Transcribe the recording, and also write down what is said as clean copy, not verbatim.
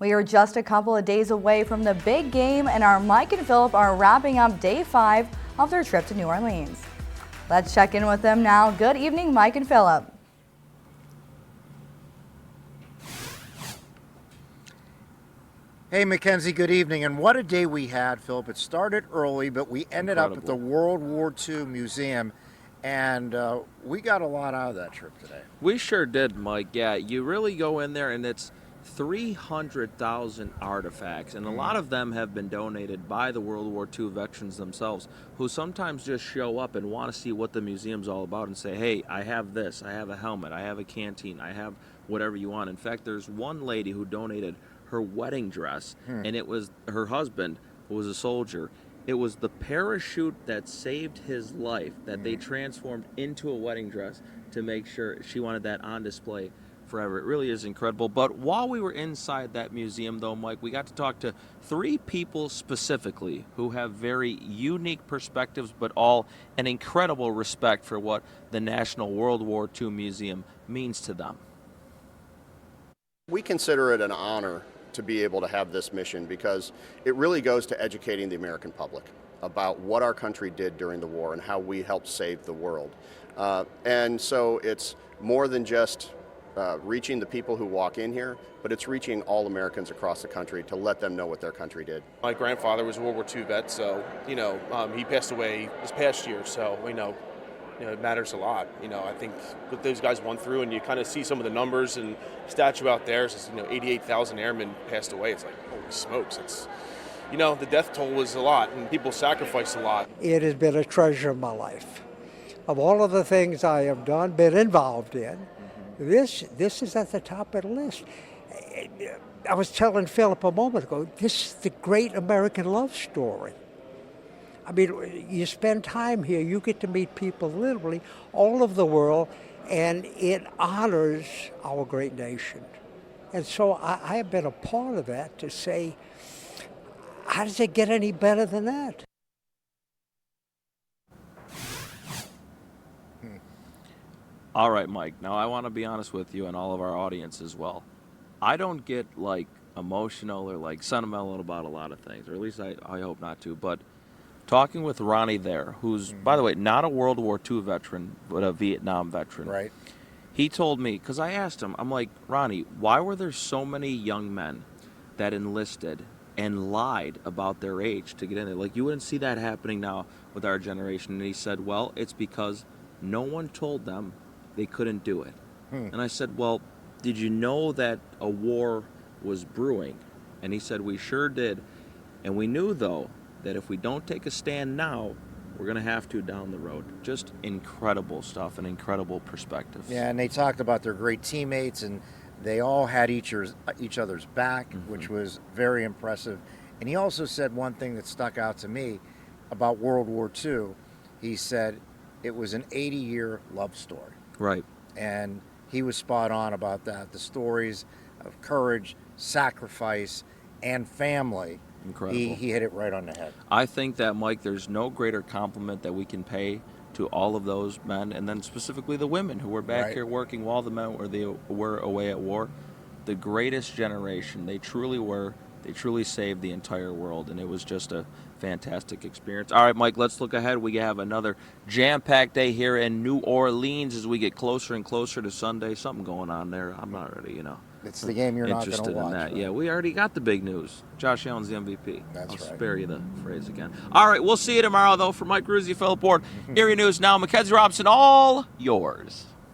We are just a couple of days away from the big game, and our Mike and Philip are wrapping up day 5 of their trip to New Orleans. Let's check in with them now. Good evening, Mike and Philip. Hey, Mackenzie, good evening. And what a day we had, Philip. It started early, but we ended up at the World War II Museum, and we got a lot out of that trip today. We sure did, Mike. Yeah, you really go in there, and it's 300,000 artifacts, and a lot of them have been donated by the World War II veterans themselves, who sometimes just show up and want to see what the museum's all about and say, hey, I have this, I have a helmet, I have a canteen, I have whatever you want. In fact, there's one lady who donated her wedding dress, and it was her husband, who was a soldier. It was the parachute that saved his life that they transformed into a wedding dress to make sure she wanted that on display forever. It really is incredible. But while we were inside that museum, though, Mike, we got to talk to 3 people specifically who have very unique perspectives, but all an incredible respect for what the National World War II Museum means to them. We consider it an honor to be able to have this mission because it really goes to educating the American public about what our country did during the war and how we helped save the world. And so it's more than just reaching the people who walk in here, but it's reaching all Americans across the country to let them know what their country did. My grandfather was a World War II vet, so he passed away this past year, so it matters a lot. I think what those guys went through, and you kind of see some of the numbers and statue out there says 88,000 airmen passed away. It's like, holy smokes! It's the death toll was a lot, and people sacrificed a lot. It has been a treasure of my life. Of all of the things I have done, been involved in, this is at the top of the list. I was telling Philip a moment ago, this is the great American love story. I mean, you spend time here, you get to meet people literally all over the world, and it honors our great nation. And so I have been a part of that to say, how does it get any better than that? All right, Mike. Now, I want to be honest with you and all of our audience as well. I don't get, emotional or, sentimental about a lot of things, or at least I hope not to. But talking with Ronnie there, who's, by the way, not a World War II veteran, but a Vietnam veteran. Right. He told me, because I asked him, I'm like, Ronnie, why were there so many young men that enlisted and lied about their age to get in there? You wouldn't see that happening now with our generation. And he said, well, it's because no one told them they couldn't do it. And I said, well, did you know that a war was brewing? And he said, we sure did. And we knew, though, that if we don't take a stand now, we're going to have to down the road. Just incredible stuff and incredible perspectives. Yeah, and they talked about their great teammates, and they all had each other's back, which was very impressive. And he also said one thing that stuck out to me about World War II. He said it was an 80-year love story. Right. And he was spot on about that. The stories of courage, sacrifice, and family. Incredible. He hit it right on the head. I think that, Mike, there's no greater compliment that we can pay to all of those men, and then specifically the women who were back here working while the men were away at war. The greatest generation. They truly were. They truly saved the entire world, and it was just a fantastic experience. All right, Mike, let's look ahead. We have another jam-packed day here in New Orleans as we get closer and closer to Sunday. Something going on there. I'm not really, It's the game you're not going to interested watch. in that. Right? Yeah, we already got the big news. Josh Allen's the MVP. That's I'll right. spare you the phrase again. All right, we'll see you tomorrow, though. For Mike Ruzzi, Philip Ward, Erie News Now, Mackenzie Robinson, all yours.